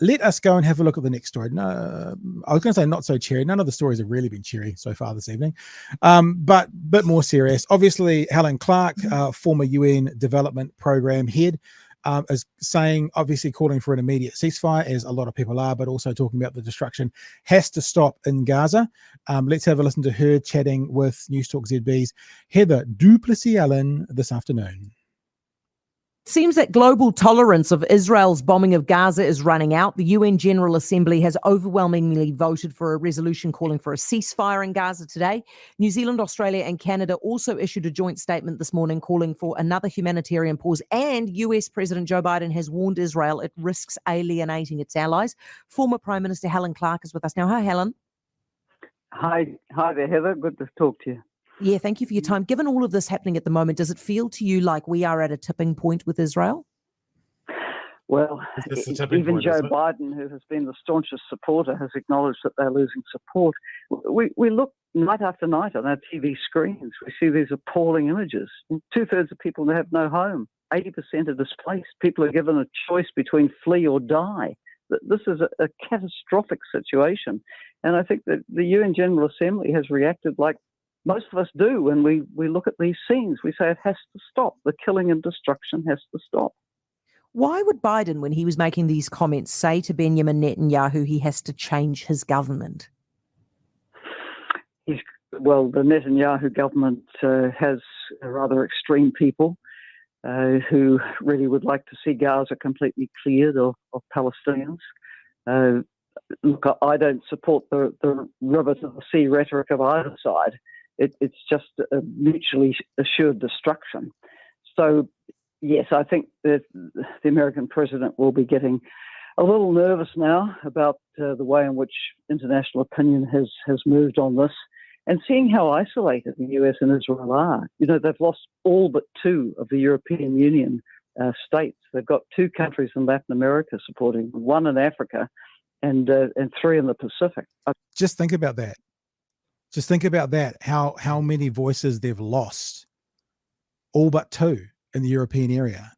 let us go and have a look at the next story. No, I was going to say not so cheery. None of the stories have really been cheery so far this evening, but a bit more serious. Obviously, Helen Clark, former UN Development Program head, is saying, obviously calling for an immediate ceasefire, as a lot of people are, but also talking about the destruction has to stop in Gaza. Let's have a listen to her chatting with Newstalk ZB's Heather Duplessis-Allen this afternoon. Seems that global tolerance of Israel's bombing of Gaza is running out. The UN General Assembly has overwhelmingly voted for a resolution calling for a ceasefire in Gaza today. New Zealand, Australia and Canada also issued a joint statement this morning calling for another humanitarian pause, and US President Joe Biden has warned Israel it risks alienating its allies. Former Prime Minister Helen Clark is with us now. Hi, Helen. Hi there, Heather. Good to talk to you. Yeah, thank you for your time. Given all of this happening at the moment, does it feel to you like we are at a tipping point with Israel? Well, even Joe Biden, who has been the staunchest supporter, has acknowledged that they're losing support. We look night after night on our TV screens. We see these appalling images. 2/3 of people have no home. 80% are displaced. People are given a choice between flee or die. This is a catastrophic situation. And I think that the UN General Assembly has reacted like most of us do when we look at these scenes. We say it has to stop. The killing and destruction has to stop. Why would Biden, when he was making these comments, say to Benjamin Netanyahu he has to change his government? Well, the Netanyahu government has rather extreme people who really would like to see Gaza completely cleared of Palestinians. Look, I don't support the river to the sea rhetoric of either side. It's just a mutually assured destruction. So, yes, I think that the American president will be getting a little nervous now about the way in which international opinion has moved on this, and seeing how isolated the US and Israel are. You know, they've lost all but 2 of the European Union states. They've got 2 countries in Latin America supporting, 1 in Africa, and 3 in the Pacific. Just think about that. Just think about that, how many voices they've lost, all but 2 in the European area.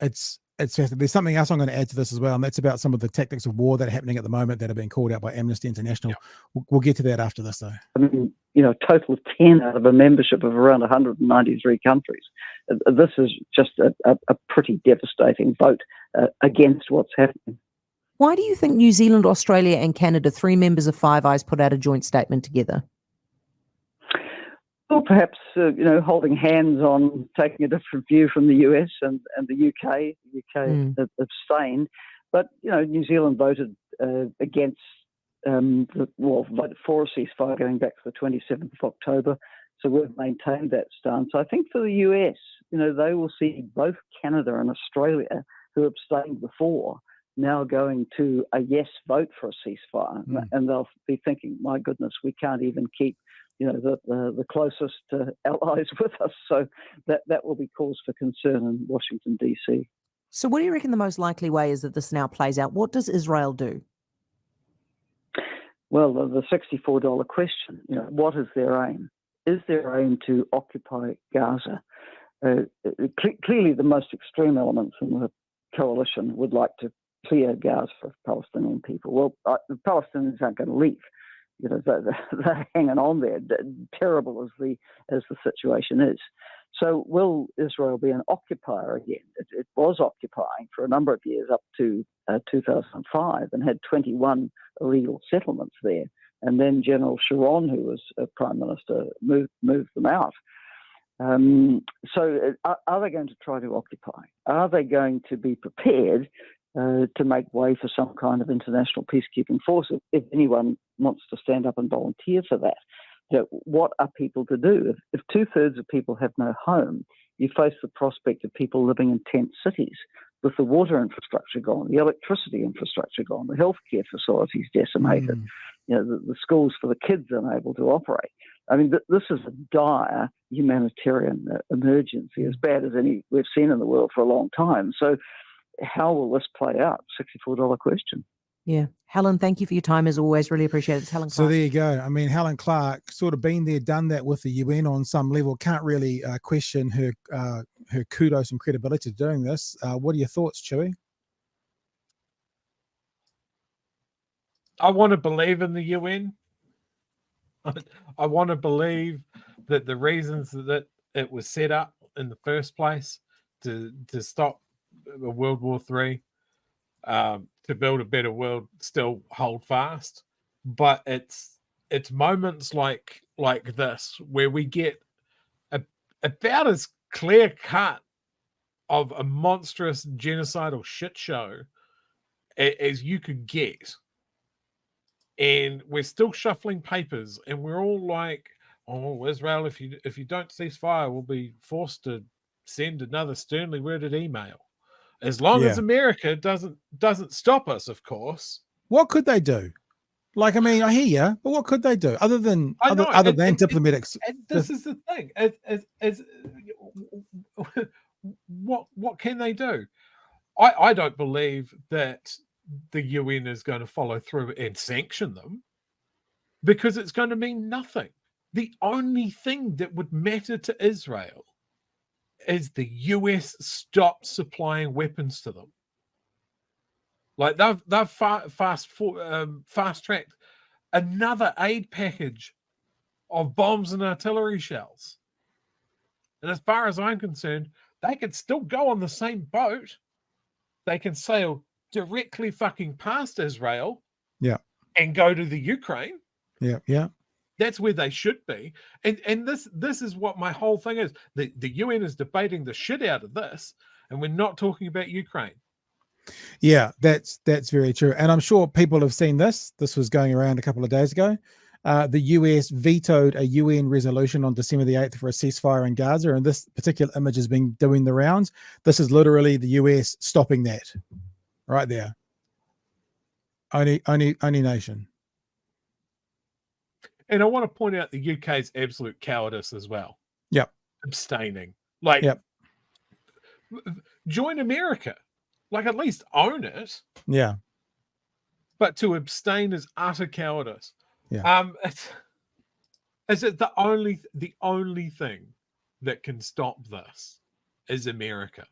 It's there's something else I'm going to add to this as well, and that's about some of the tactics of war that are happening at the moment that are being called out by Amnesty International. Yeah. We'll get to that after this, though. I mean, you know, a total of 10 out of a membership of around 193 countries. This is just a pretty devastating vote against what's happening. Why do you think New Zealand, Australia and Canada, 3 members of Five Eyes, put out a joint statement together? Well, perhaps, holding hands on taking a different view from the US and the UK. The UK abstained. But, New Zealand voted against, voted for a ceasefire going back to the 27th of October. So we've maintained that stance. I think for the US, they will see both Canada and Australia, who abstained before, now going to a yes vote for a ceasefire. And they'll be thinking, my goodness, we can't even keep the closest allies with us. So that will be cause for concern in Washington, D.C. So what do you reckon the most likely way is that this now plays out? What does Israel do? Well, the $64 question, what is their aim? Is their aim to occupy Gaza? Clearly, the most extreme elements in the coalition would like to clear Gaza for Palestinian people. Well, the Palestinians aren't going to leave. They're hanging on there, terrible as the situation is. So will Israel be an occupier again? It was occupying for a number of years up to 2005 and had 21 illegal settlements there. And then General Sharon, who was Prime Minister, moved them out. So are they going to try to occupy? Are they going to be prepared to make way for some kind of international peacekeeping force if anyone wants to stand up and volunteer for that? What are people to do? If 2/3 of people have no home, you face the prospect of people living in tent cities with the water infrastructure gone, the electricity infrastructure gone, the healthcare facilities decimated, the schools for the kids unable to operate. I mean, this is a dire humanitarian emergency, as bad as any we've seen in the world for a long time. So how will this play out? $64 question. Yeah. Helen, thank you for your time as always. Really appreciate it. It's Helen Clark. So there you go. I mean, Helen Clark sort of been there, done that with the UN on some level. Can't really question her kudos and credibility to doing this. What are your thoughts, Chewie? I want to believe in the UN. I want to believe that the reasons that it was set up in the first place to stop World War III, to build a better world, still hold fast. But it's moments like this where we get about as clear cut of a monstrous genocidal shit show as you could get. And we're still shuffling papers, and we're all like, "Oh, Israel, if you don't cease fire, we'll be forced to send another sternly worded email." As long as America doesn't stop us, of course. What could they do? Like, I mean, I hear you, but what could they do other than diplomatic? This is the thing. What can they do? I don't believe that the UN is going to follow through and sanction them, because it's going to mean nothing. The only thing that would matter to Israel is the US stopped supplying weapons to them. Like they've fast-tracked another aid package of bombs and artillery shells. And as far as I'm concerned, they could still go on the same boat. They can sail directly fucking past Israel, and go to the Ukraine. That's where they should be. And this is what my whole thing is. The UN is debating the shit out of this, and we're not talking about Ukraine. Yeah, that's very true. And I'm sure people have seen this. This was going around a couple of days ago. The US vetoed a UN resolution on December the 8th for a ceasefire in Gaza, and this particular image has been doing the rounds. This is literally the US stopping that right there. Only nation. And I want to point out the UK's absolute cowardice as well. Yep. Abstaining. Like, join America. Like, at least own it. Yeah. But to abstain is utter cowardice. Yeah. Is it the only thing that can stop this is America?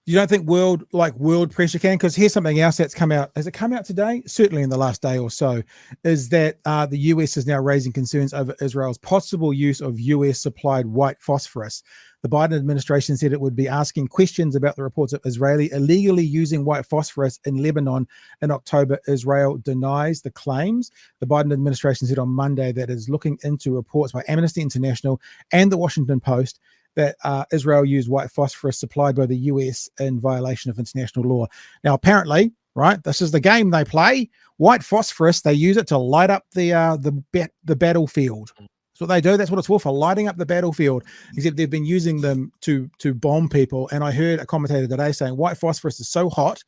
You don't think world pressure can? Because here's something else that's come out. Has it come out today? Certainly in the last day or so, is that the US is now raising concerns over Israel's possible use of US supplied white phosphorus. The Biden administration said it would be asking questions about the reports of Israeli illegally using white phosphorus in Lebanon in October. Israel denies the claims. The Biden administration said on Monday that it is looking into reports by Amnesty International and the Washington Post that Israel used white phosphorus supplied by the US in violation of international law. Now, apparently, right, this is the game they play. White phosphorus, they use it to light up the battlefield. That's what they do. That's what it's for lighting up the battlefield. Except they've been using them to bomb people. And I heard a commentator today saying white phosphorus is so hot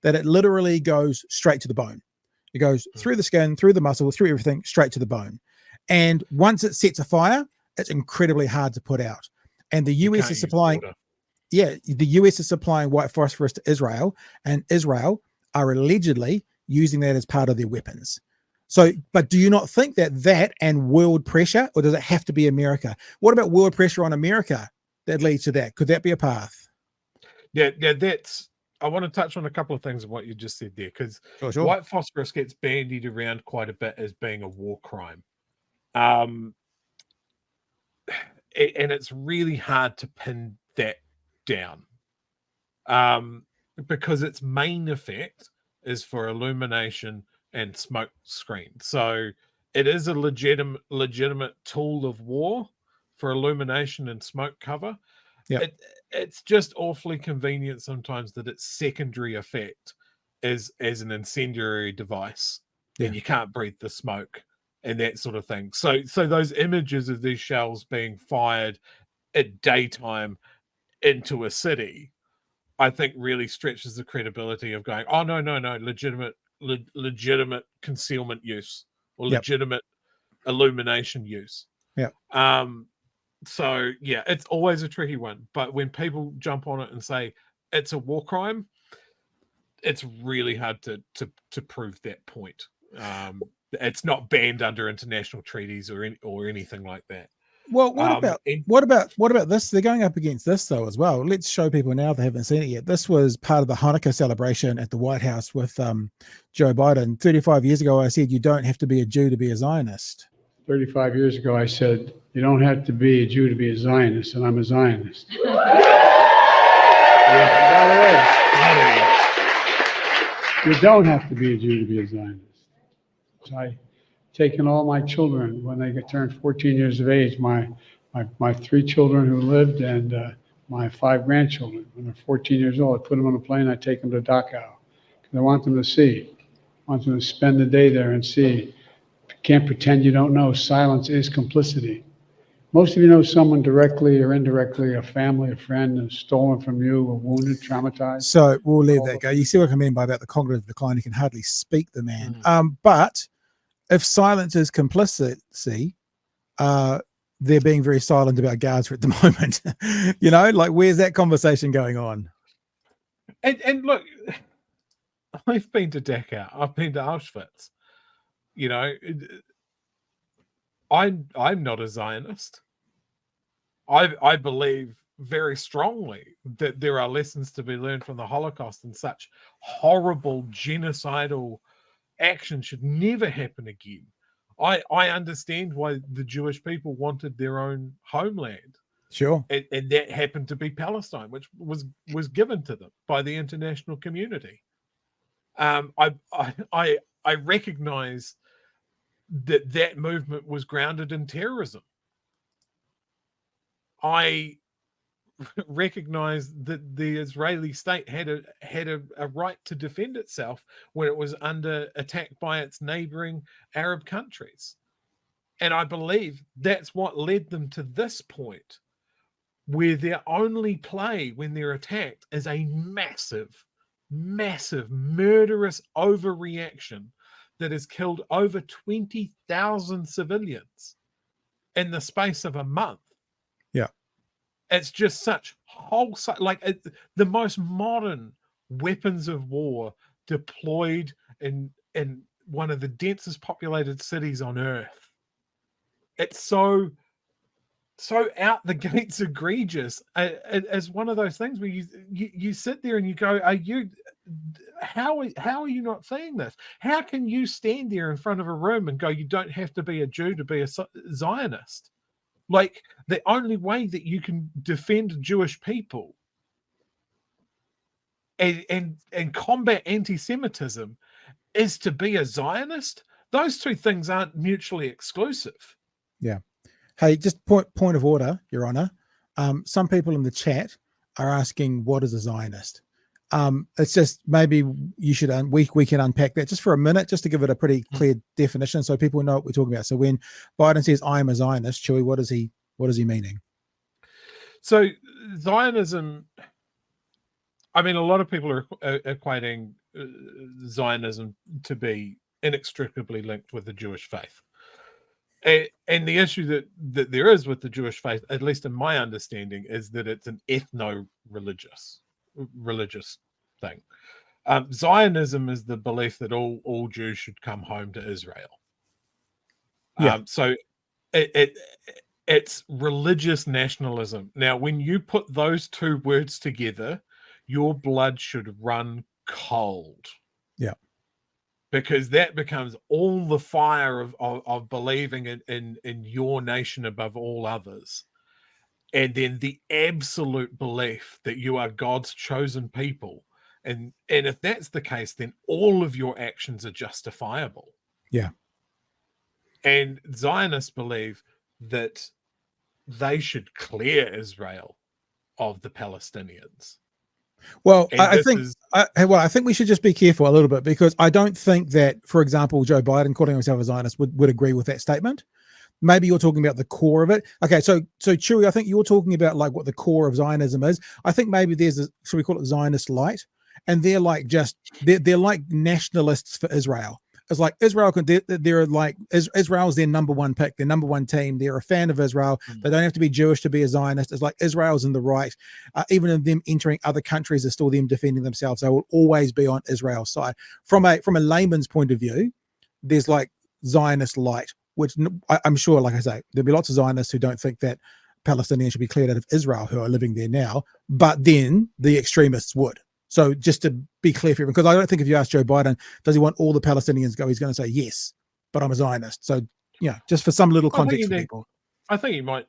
that it literally goes straight to the bone. It goes through the skin, through the muscle, through everything, straight to the bone. And once it sets a fire, it's incredibly hard to put out. And the US is supplying, the US is supplying white phosphorus to Israel, and Israel are allegedly using that as part of their weapons. So, but do you not think that and world pressure, or does it have to be America? What about world pressure on America that leads to that? Could that be a path? Yeah, I want to touch on a couple of things of what you just said there, because sure. White phosphorus gets bandied around quite a bit as being a war crime. And it's really hard to pin that down, because its main effect is for illumination and smoke screen. So it is a legitimate tool of war for illumination and smoke cover. It's just awfully convenient sometimes that its secondary effect is as an incendiary device, and you can't breathe the smoke and that sort of thing. So those images of these shells being fired at daytime into a city, I think really stretches the credibility of going, oh, no, legitimate concealment use or legitimate illumination use. So yeah, it's always a tricky one. But when people jump on it and say it's a war crime, it's really hard to prove that point. It's not banned under international treaties or anything like that. Well, what about and what about this? They're going up against this though as well. Let's show people now they haven't seen it yet. This was part of the Hanukkah celebration at the White House with Joe Biden. 35 years ago, I said you don't have to be a Jew to be a Zionist. 35 years ago, I said you don't have to be a Jew to be a Zionist, and I'm a Zionist. You don't have to be a Jew to be a Zionist. I've taken all my children when they turned 14 years of age, my 3 children who lived and my 5 grandchildren. When they're 14 years old, I put them on a plane, I take them to Dachau because I want them to see. I want them to spend the day there and see. Can't pretend you don't know. Silence is complicity. Most of you know someone directly or indirectly, a family, a friend, has stolen from you, or wounded, traumatized. So we'll leave that go. You see what I mean by about the cognitive decline? He can hardly speak, the man. But if silence is complicity, they're being very silent about Gaza at the moment. You know, like where's that conversation going on? And look, I've been to Dachau. I've been to Auschwitz. You know, I'm not a Zionist. I believe very strongly that there are lessons to be learned from the Holocaust, and such horrible genocidal action should never happen again. I understand why the Jewish people wanted their own homeland. Sure. And that happened to be Palestine, which was given to them by the international community. I recognize that movement was grounded in terrorism. I recognize that the Israeli state had a right to defend itself when it was under attack by its neighboring Arab countries. And I believe that's what led them to this point, where their only play when they're attacked is a massive, murderous overreaction that has killed over 20,000 civilians in the space of a month. Yeah. It's just such wholesale, like the most modern weapons of war deployed in one of the densest populated cities on earth. It's so out the gates egregious. As one of those things where you sit there and you go, how are you not seeing this? How can you stand there in front of a room and go, you don't have to be a Jew to be a Zionist? Like, the only way that you can defend Jewish people and combat anti-Semitism is to be a Zionist. Those two things aren't mutually exclusive. Yeah. Hey, just point of order, Your Honor. Some people in the chat are asking, what is a Zionist? It's just, maybe you should we can unpack that just for a minute, just to give it a pretty clear definition so people know what we're talking about. So when Biden says I am a Zionist, Chewie, what is he meaning? So Zionism, I mean, a lot of people are equating Zionism to be inextricably linked with the Jewish faith. And the issue that there is with the Jewish faith, at least in my understanding, is that it's an ethno-religious thing. Zionism is the belief that all Jews should come home to Israel. Yeah. So it's religious nationalism. Now, when you put those two words together, your blood should run cold. Yeah. Because that becomes all the fire of believing in your nation above all others. And then the absolute belief that you are God's chosen people. And if that's the case, then all of your actions are justifiable. Yeah. And Zionists believe that they should clear Israel of the Palestinians. Well, I think we should just be careful a little bit, because I don't think that, for example, Joe Biden calling himself a Zionist would agree with that statement. Maybe you're talking about the core of it. Okay, so Chewie, I think you're talking about like what the core of Zionism is. I think maybe there's should we call it Zionist light? And they're like they're like nationalists for Israel. It's like Israel they're like Israel's their number one pick, their number one team. They're a fan of Israel. They don't have to be Jewish to be a Zionist. It's like Israel's in the right. Even in them entering other countries, is still them defending themselves. They will always be on Israel's side. From a layman's point of view, there's like Zionist light. which I'm sure, like I say, there'll be lots of Zionists who don't think that Palestinians should be cleared out of Israel who are living there now, but then the extremists would. So just to be clear for everyone, because I don't think if you ask Joe Biden, does he want all the Palestinians to go, he's going to say yes, but I'm a Zionist. So, just for some little context for people. I think he might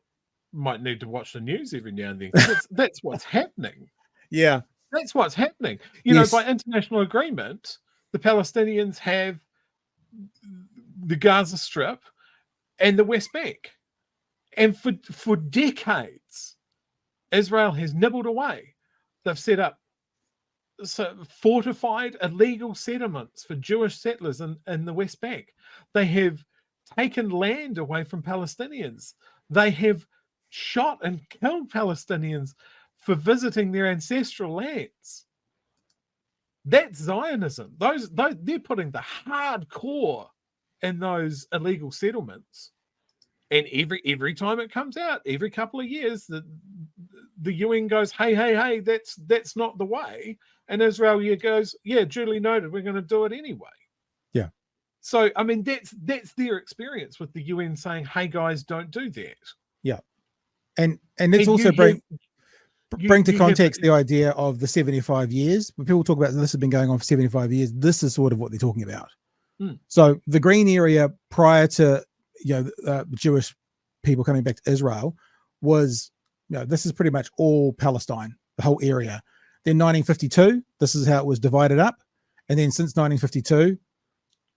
need to watch the news every now and then. That's what's happening. Yeah. That's what's happening. You know, by international agreement, the Palestinians have the Gaza Strip and the West Bank. And for decades, Israel has nibbled away. They've set up fortified illegal settlements for Jewish settlers in the West Bank. They have taken land away from Palestinians. They have shot and killed Palestinians for visiting their ancestral lands. That's Zionism. Those they're putting the hardcore in those illegal settlements. And every time it comes out, every couple of years, the UN goes, hey, that's not the way. And Israel goes, yeah, duly noted, we're going to do it anyway. Yeah. So, I mean, that's their experience with the UN saying, hey, guys, don't do that. Yeah. And let's also bring to context the idea of the 75 years. When people talk about this has been going on for 75 years, this is sort of what they're talking about. So the green area prior to Jewish people coming back to Israel was, this is pretty much all Palestine, the whole area. Then 1952, this is how it was divided up. And then since 1952,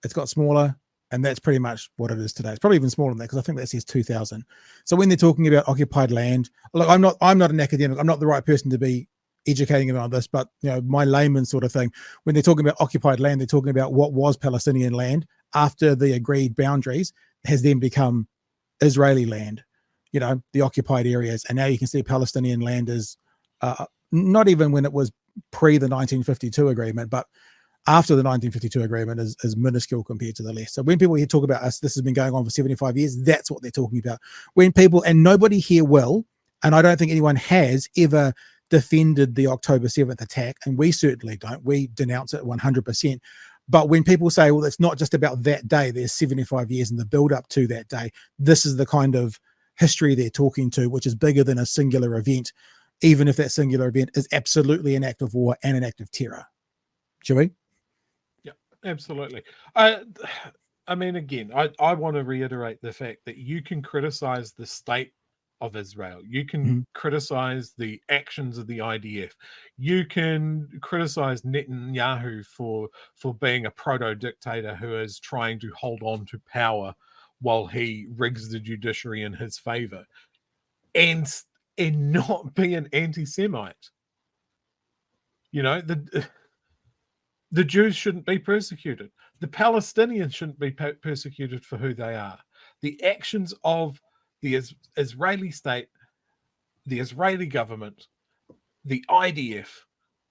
it's got smaller, and that's pretty much what it is today. It's probably even smaller than that, because I think that says 2000. So when they're talking about occupied land, look, I'm not an academic. I'm not the right person to be educating about this, but my layman sort of thing. When they're talking about occupied land, they're talking about what was Palestinian land after the agreed boundaries has then become Israeli land, the occupied areas. And now you can see Palestinian land is not even when it was pre the 1952 agreement, but after the 1952 agreement is minuscule compared to the rest. So when people here talk about us, this has been going on for 75 years, that's what they're talking about. When people, and nobody here will, and I don't think anyone has ever defended the October 7th attack, and we certainly don't, we denounce it 100%. But when people say, well, it's not just about that day, there's 75 years in the build up to that day, this is the kind of history they're talking to, which is bigger than a singular event, even if that singular event is absolutely an act of war and an act of terror. Chewie? Yeah, absolutely. I mean, again, I want to reiterate the fact that you can criticize the state of Israel. You can criticize the actions of the IDF. You can criticize Netanyahu for being a proto-dictator who is trying to hold on to power while he rigs the judiciary in his favor, and not be an anti-Semite. The Jews shouldn't be persecuted. The Palestinians shouldn't be persecuted for who they are. The actions of the Israeli state, the Israeli government, the IDF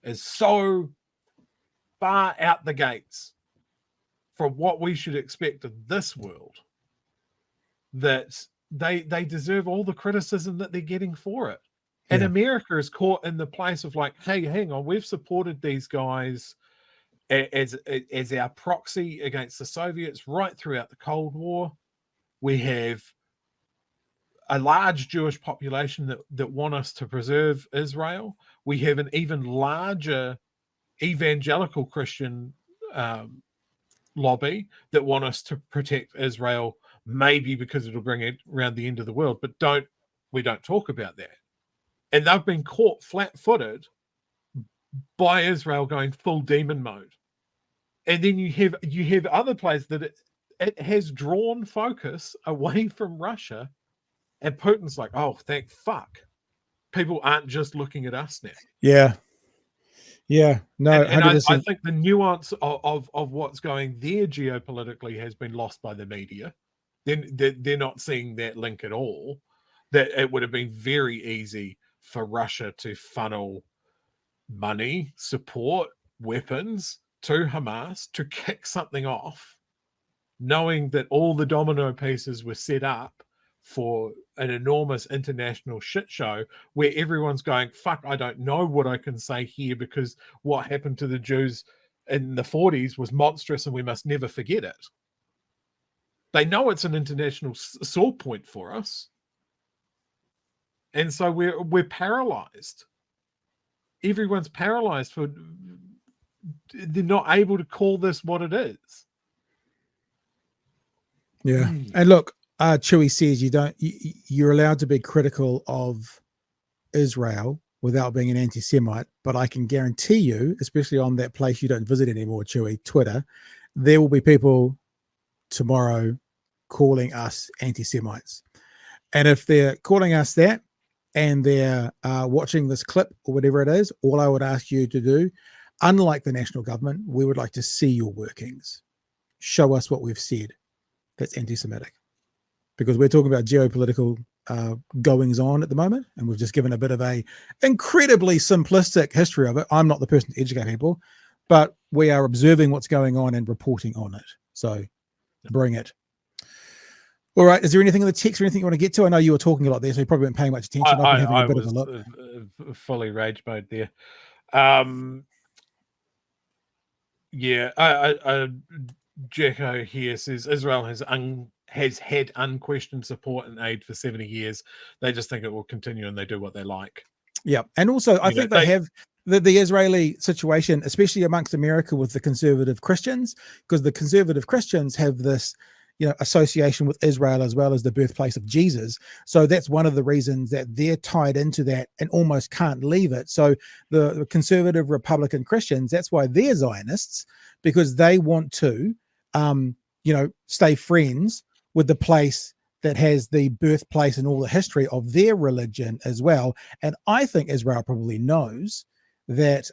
is so far out the gates from what we should expect of this world that they deserve all the criticism that they're getting for it. And America is caught in the place of like, hey, hang on, we've supported these guys as our proxy against the Soviets right throughout the Cold War. We have a large Jewish population that want us to preserve Israel. We have an even larger evangelical Christian lobby that want us to protect Israel, maybe because it'll bring it around the end of the world, but we don't talk about that. And they've been caught flat-footed by Israel going full demon mode. And then you have other places that it has drawn focus away from Russia, and Putin's like, oh, thank fuck. People aren't just looking at us now. Yeah. Yeah. No, and I think the nuance of what's going there geopolitically has been lost by the media. They're not seeing that link at all. That it would have been very easy for Russia to funnel money, support, weapons to Hamas to kick something off, knowing that all the domino pieces were set up for an enormous international shit show where everyone's going, fuck, I don't know what I can say here because what happened to the Jews in the 40s was monstrous and we must never forget it. They know it's an international sore point for us. And so we're paralyzed. Everyone's paralyzed for they're not able to call this what it is. Yeah. And look, Chewie says you're allowed to be critical of Israel without being an anti-Semite, but I can guarantee you, especially on that place you don't visit anymore, Chewie, Twitter, there will be people tomorrow calling us anti-Semites. And if they're calling us that and they're watching this clip or whatever it is, all I would ask you to do, unlike the national government, we would like to see your workings. Show us what we've said that's anti-Semitic. Because we're talking about geopolitical goings on at the moment, and we've just given a bit of a incredibly simplistic history of it. I'm not the person to educate people, but we are observing what's going on and reporting on it. So bring it. All right. Is there anything in the text or anything you want to get to? I know you were talking a lot there, so you probably weren't paying much attention. I've been having a bit of a look. Fully rage mode there. Jacko here says Israel has had unquestioned support and aid for 70 years. They just think it will continue and they do what they like. Yeah. And also, I think they have the Israeli situation, especially amongst America with the conservative Christians, because the conservative Christians have this, association with Israel as well as the birthplace of Jesus. So that's one of the reasons that they're tied into that and almost can't leave it. So the conservative Republican Christians, that's why they're Zionists, because they want to, stay friends with the place that has the birthplace and all the history of their religion as well. And I think Israel probably knows that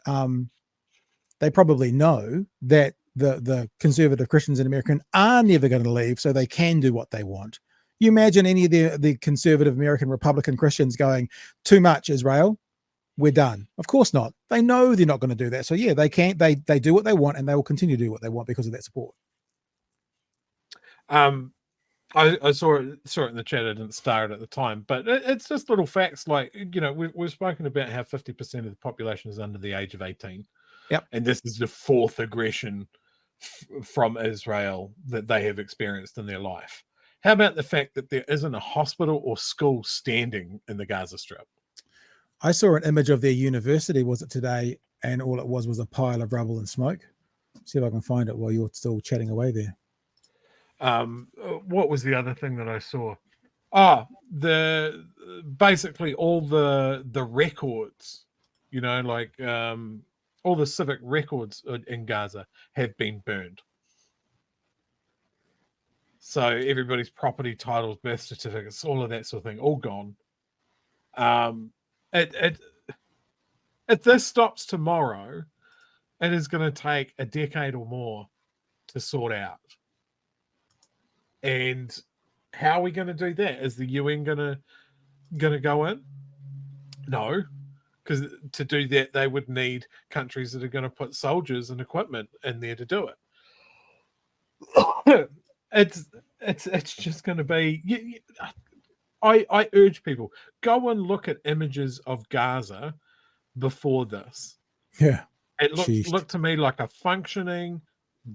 the conservative Christians in America are never going to leave, so they can do what they want. You imagine any of the conservative American Republican Christians going, too much Israel, we're done. Of course not. They know they're not going to do that. So yeah, they do what they want, and they will continue to do what they want because of that support. I saw it in the chat. I didn't start it at the time, but it's just little facts like, we've spoken about how 50% of the population is under the age of 18. Yep. And this is the fourth aggression from Israel that they have experienced in their life. How about the fact that there isn't a hospital or school standing in the Gaza Strip? I saw an image of their university, was it today? And all it was a pile of rubble and smoke. See if I can find it while you're still chatting away there. What was the other thing that I saw? Basically all the records, all the civic records in Gaza have been burned. So everybody's property titles, birth certificates, all of that sort of thing, all gone. If this stops tomorrow, it is going to take a decade or more to sort out. And how are we going to do that? Is the UN going to go in? No. Because to do that, they would need countries that are going to put soldiers and equipment in there to do it. It's just going to be. I urge people, go and look at images of Gaza before this. Yeah, it looked to me like a functioning,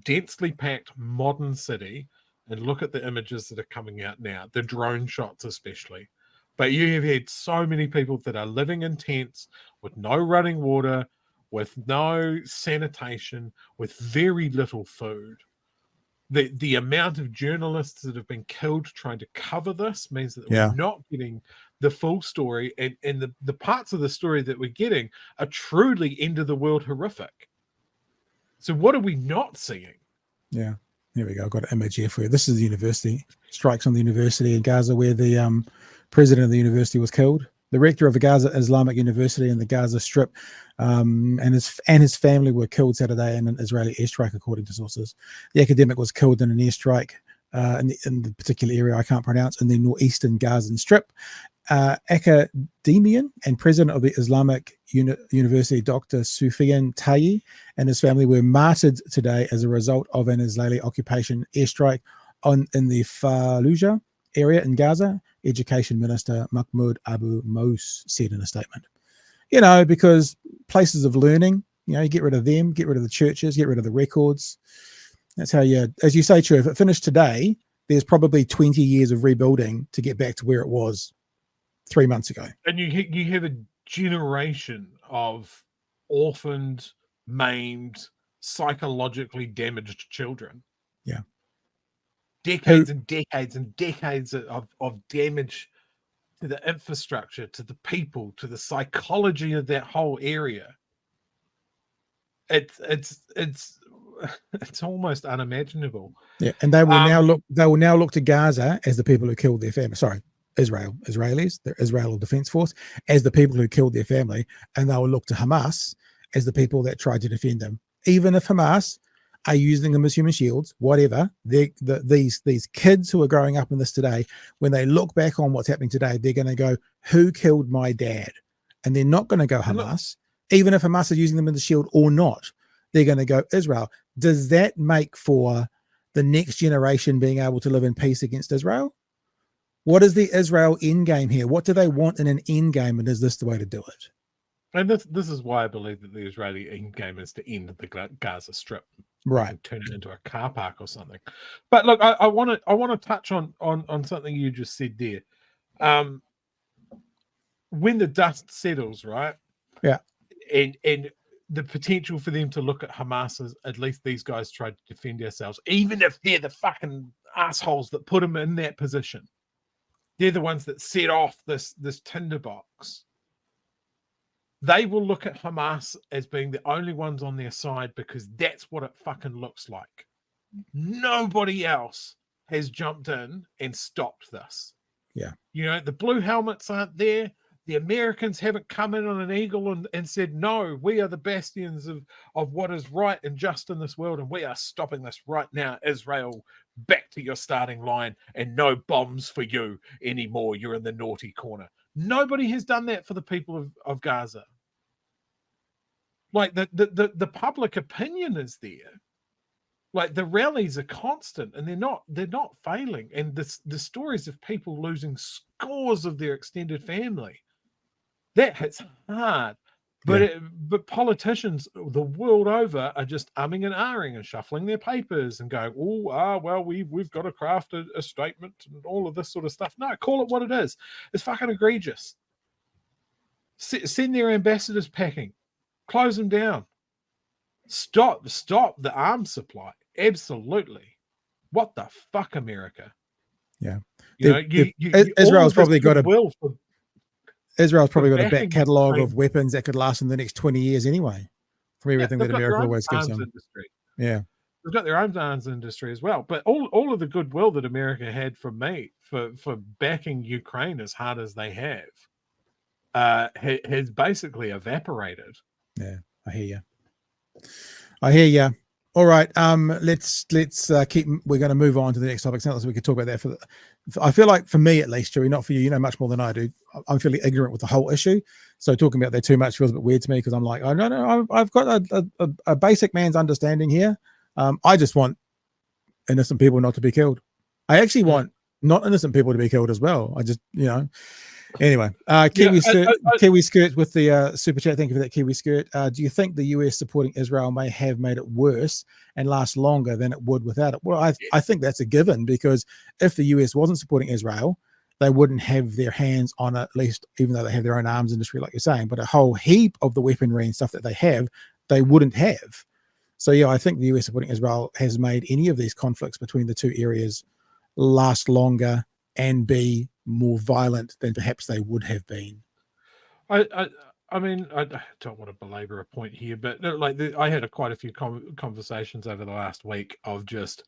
densely packed modern city. And look at the images that are coming out now, the drone shots especially. But you have had so many people that are living in tents with no running water, with no sanitation, with very little food. The amount of journalists that have been killed trying to cover this means that we're not getting the full story. And the parts of the story that we're getting are truly end of the world horrific. So what are we not seeing? Yeah. Here we go. I've got an image here for you. This is the university. Strikes on the university in Gaza where the president of the university was killed. The rector of the Gaza Islamic University in the Gaza Strip and his family were killed Saturday in an Israeli airstrike, according to sources. The academic was killed in an airstrike in the particular area I can't pronounce, in the northeastern Gazan Strip. Academician and president of the Islamic University, Dr. Sufyan Tayi, and his family were martyred today as a result of an Israeli occupation airstrike in the Fallujah area in Gaza. Education Minister Mahmoud Abu Mous said in a statement. Because places of learning, you get rid of them, get rid of the churches, get rid of the records. That's how as you say, True, if it finished today, there's probably 20 years of rebuilding to get back to where it was 3 months ago. And you have a generation of orphaned, maimed, psychologically damaged children. Yeah. Decades and decades and decades of damage to the infrastructure, to the people, to the psychology of that whole area. It's almost unimaginable. Yeah, and they will now look to Gaza as the people who killed their family. Sorry, Israelis, the Israel Defense Force, as the people who killed their family, and they will look to Hamas as the people that tried to defend them. Even if Hamas are using them as human shields, whatever, these kids who are growing up in this today, when they look back on what's happening today, they're going to go, "Who killed my dad?" And they're not going to go Hamas, even if Hamas are using them as a shield or not. They're going to go Israel. Does that make for the next generation being able to live in peace against Israel? What is the Israel end game here? What do they want in an end game, and is this the way to do it? And this is why I believe that the Israeli end game is to end the Gaza Strip, right? Turn it into a car park or something. But look, I want to touch on something you just said there. When the dust settles, right? Yeah, and the potential for them to look at Hamas as, at least these guys tried to defend ourselves, even if they're the fucking assholes that put them in that position. They're the ones that set off this tinderbox. They will look at Hamas as being the only ones on their side because that's what it fucking looks like. Nobody else has jumped in and stopped this. Yeah. You know, the blue helmets aren't there. The Americans haven't come in on an eagle and said, no, we are the bastions of what is right and just in this world, and we are stopping this right now. Israel, back to your starting line, and no bombs for you anymore. You're in the naughty corner. Nobody has done that for the people of Gaza. Like the public opinion is there. Like the rallies are constant, and they're not failing. And the stories of people losing scores of their extended family, that hits hard. But but politicians the world over are just umming and ahhing and shuffling their papers and going, well, we've got to craft a statement and all of this sort of stuff. No, call it what it is. It's fucking egregious. Send their ambassadors packing. Close them down. Stop the arms supply. Absolutely. What the fuck, America? Yeah. Israel's probably got a back catalogue of weapons that could last in the next 20 years anyway, from everything that America always gives them. Yeah. They've got their own arms industry as well. But all of the goodwill that America had from me for backing Ukraine as hard as they have has basically evaporated. Yeah, I hear you. All right, let's keep. We're going to move on to the next topic, so we could talk about that. I feel like for me at least, Chewie, not for you. You know much more than I do. I'm fairly ignorant with the whole issue, so talking about that too much feels a bit weird to me because I'm like, oh no, I've got a basic man's understanding here. I just want innocent people not to be killed. I actually want not innocent people to be killed as well. I just, Anyway, Kiwi Skirt with the super chat. Thank you for that, Kiwi Skirt. Do you think the US supporting Israel may have made it worse and last longer than it would without it? Well, I think that's a given, because if the US wasn't supporting Israel, they wouldn't have their hands on it, at least, even though they have their own arms industry, like you're saying. But a whole heap of the weaponry and stuff that they have, they wouldn't have. So, yeah, I think the US supporting Israel has made any of these conflicts between the two areas last longer and be more violent than perhaps they would have been. I mean, I don't want to belabor a point here, but I had quite a few conversations over the last week of just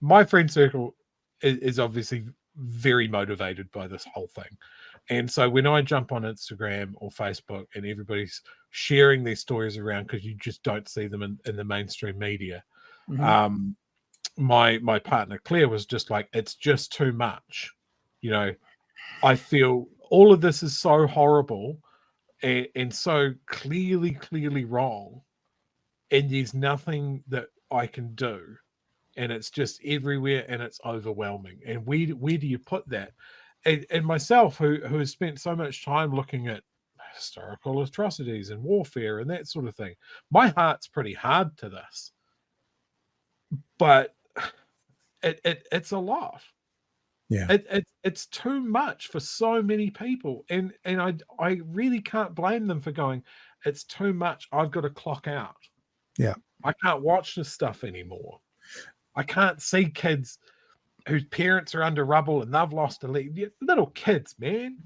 my friend circle is obviously very motivated by this whole thing. And so when I jump on Instagram or Facebook and everybody's sharing these stories around, because you just don't see them in the mainstream media, my partner Claire was just like, it's just too much. I feel all of this is so horrible and so clearly wrong, and there's nothing that I can do, and it's just everywhere and it's overwhelming. And where do you put that? And myself, who has spent so much time looking at historical atrocities and warfare and that sort of thing, my heart's pretty hard to this. but it's a lot. Yeah. It's too much for so many people, and I really can't blame them for going, it's too much. I've got to clock out. Yeah. I can't watch this stuff anymore. I can't see kids whose parents are under rubble and they've lost a leg. Little kids, man.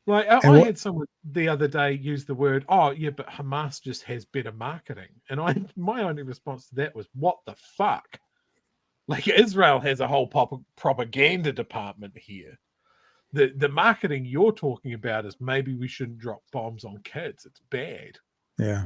Like I had someone the other day use the word, "Oh yeah, but Hamas just has better marketing," and my only response to that was, "What the fuck?" Like Israel has a whole propaganda department here. The marketing you're talking about is maybe we shouldn't drop bombs on kids. It's bad. Yeah.